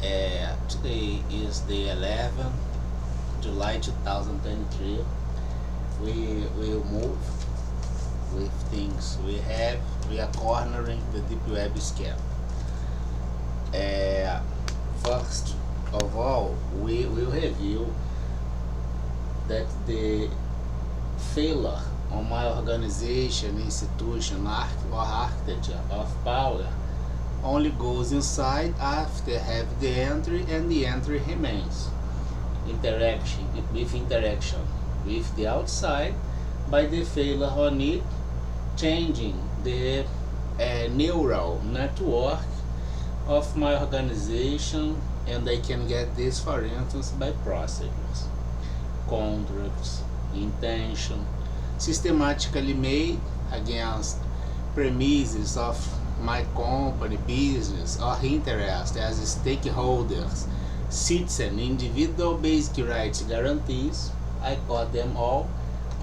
Today is the 11th July 2023. We will move with things we are cornering the deep web scam. First of all, we will review that the failure on my organization, institution, or architecture of power only goes inside after have the entry, and the entry remains interaction with the outside by the failure on it changing the neural network of my organization. And I can get this, for instance, by procedures, contracts, intention, systematically made against premises of my company, business, or interest as stakeholders, citizen, individual basic rights guarantees. I call them all.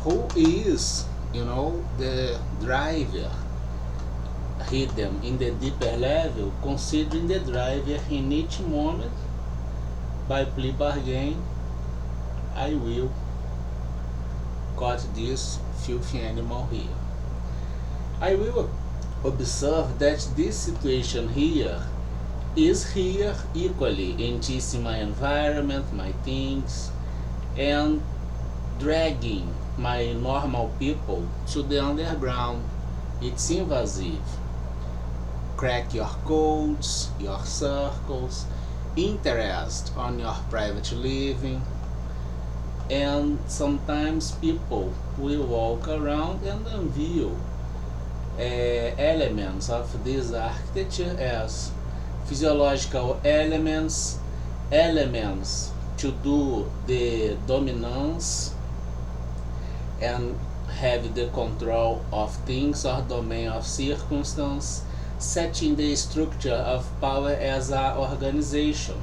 Who is, the driver hidden in the deeper level, considering the driver in each moment. By plea bargain, I will cut this filthy animal here. I will observe that this situation here is here equally into my environment, my things, and dragging my normal people to the underground. It's invasive. Crack your codes, your circles, interest on your private living, and sometimes people will walk around and unveil elements of this architecture as physiological elements to do the dominance and have the control of things or domain of circumstance, setting the structure of power as an organization.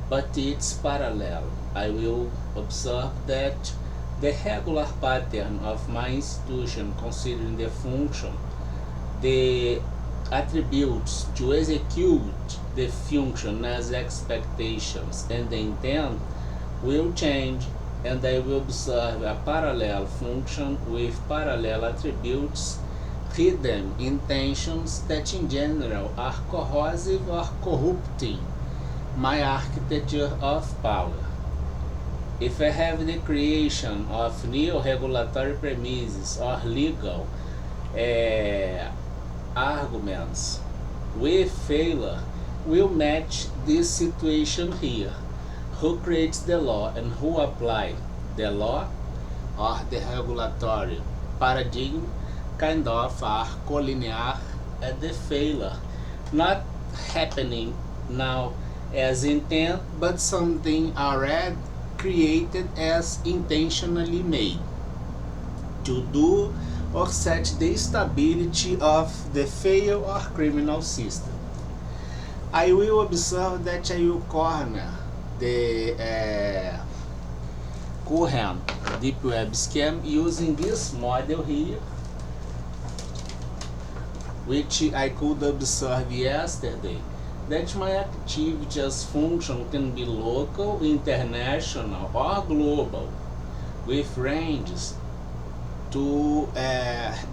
But it's parallel. I will observe that the regular pattern of my institution, considering the function, the attributes to execute the function as expectations, and the intent will change, and I will observe a parallel function with parallel attributes, hidden intentions that in general are corrosive or corrupting my architecture of power. If I have the creation of new regulatory premises or legal arguments with failure, will match this situation here. Who creates the law and who apply the law or the regulatory paradigm kind of are collinear at the failure, not happening now as intent, but something already created as intentionally made to do or set the stability of the failed or criminal system. I will observe that I will corner the current deep web scam using this model here, which I could observe yesterday, that my activity as function can be local, international, or global, with ranges to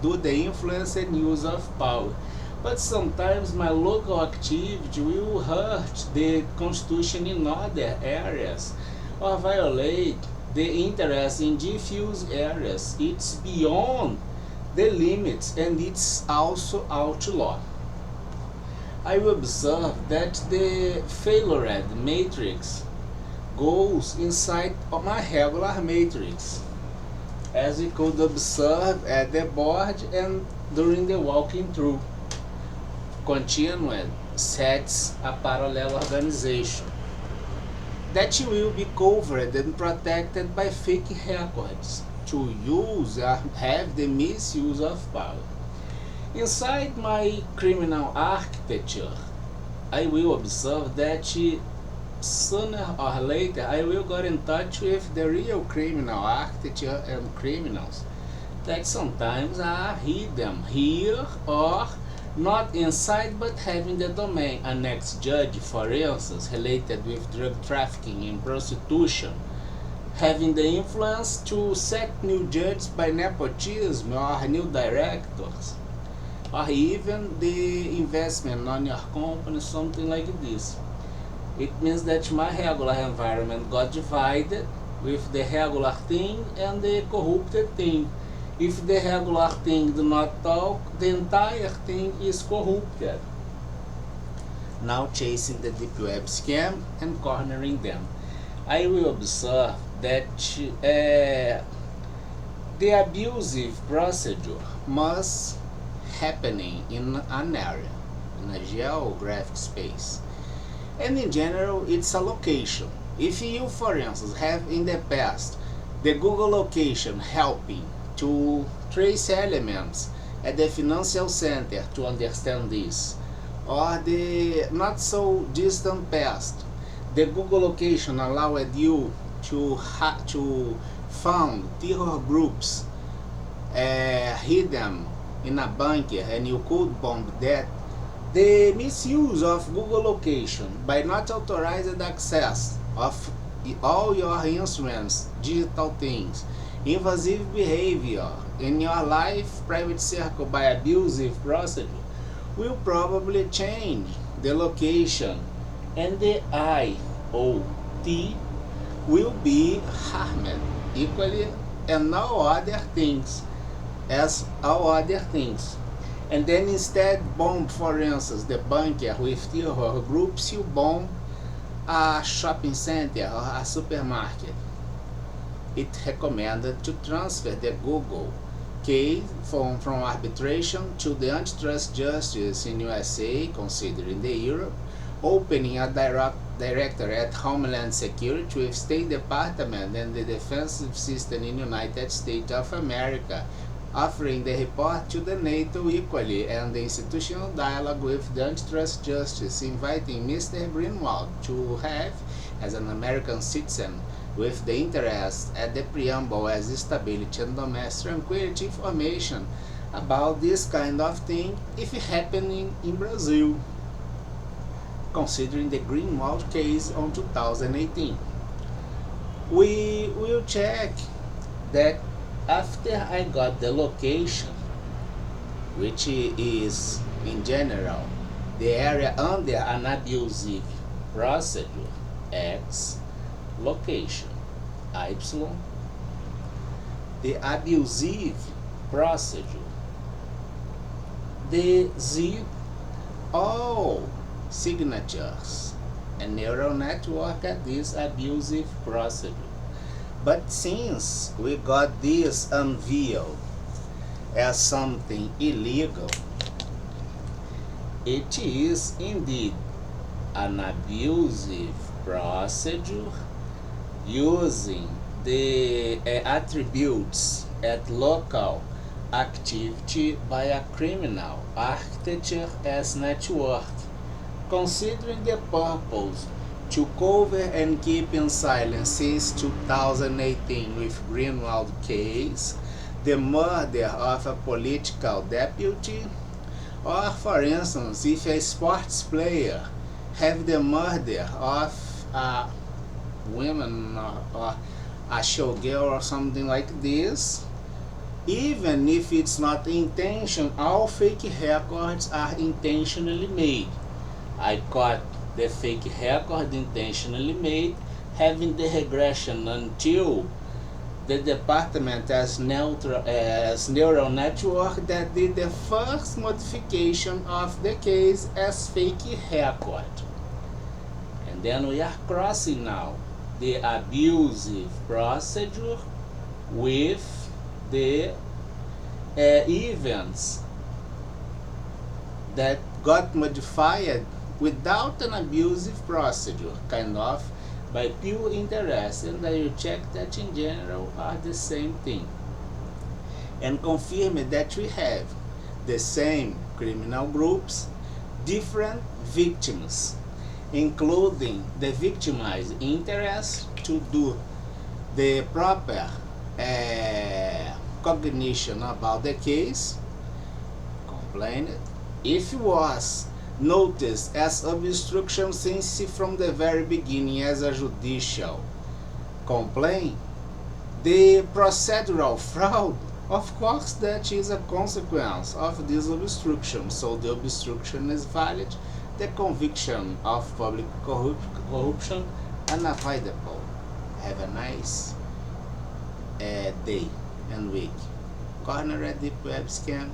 do the influence and use of power. But sometimes my local activity will hurt the constitution in other areas or violate the interest in diffuse areas. It's beyond the limits, and it's also outlaw. I will observe that the failure matrix goes inside of my regular matrix, as we could observe at the board and during the walking through. Continued sets a parallel organization that will be covered and protected by fake records to use or have the misuse of power. Inside my criminal architecture, I will observe that sooner or later I will get in touch with the real criminal architecture and criminals that sometimes are hidden here or not inside but having the domain. An ex-judge, for instance, related with drug trafficking and prostitution, having the influence to set new judges by nepotism or new directors, or even the investment on your company, something like this. It means that my regular environment got divided with the regular thing and the corrupted thing. If the regular thing do not talk, the entire thing is corrupted. Now chasing the deep web scam and cornering them. I will observe that the abusive procedure must happening in an area, in a geographic space. And in general, it's a location. If you, for instance, have in the past the Google location helping to trace elements at the financial center to understand this, or the not so distant past, the Google location allowed you to found terror groups hidden in a bunker and you could bomb that. The misuse of Google location by not authorized access of all your instruments, digital things, invasive behavior in your life private circle by abusive procedure will probably change the location, and the IoT will be harmed equally and no other things as all other things. And then instead bomb, for instance, the bunker with terror groups, you bomb a shopping center or a supermarket. It recommended to transfer the Google case from arbitration to the antitrust justice in USA, considering the Europe, opening a director at Homeland Security with State Department and the defensive system in United States of America, offering the report to the Nato equally, and the institutional dialogue with the antitrust justice, inviting Mr. Greenwald to have, as an American citizen, with the interest at the preamble as stability and domestic tranquility, information about this kind of thing if happening in Brazil, considering the Greenwald case on 2018. We will check that after I got the location, which is in general the area under an abusive procedure, X, location, Y, the abusive procedure, the Z, all signatures and neural network at this abusive procedure. But since we got this unveiled as something illegal, it is indeed an abusive procedure using the attributes at local activity by a criminal architecture as network, considering the purpose to cover and keep in silence since 2018 with Greenwald case, the murder of a political deputy, or for instance, if a sports player have the murder of a woman or a showgirl or something like this, even if it's not intention, all fake records are intentionally made. I caught the fake record intentionally made, having the regression until the department as neural network that did the first modification of the case as fake record. And then we are crossing now the abusive procedure with the events that got modified without an abusive procedure, kind of by pure interest, and I will check that in general are the same thing, and confirm that we have the same criminal groups, different victims, including the victimized interest to do the proper cognition about the case, complain it, If was noticed as obstruction since from the very beginning as a judicial complaint, the procedural fraud, of course, that is a consequence of this obstruction. So the obstruction is valid, the conviction of public corruption unavoidable. Have a nice day and week. Corner at Deep Web Scan.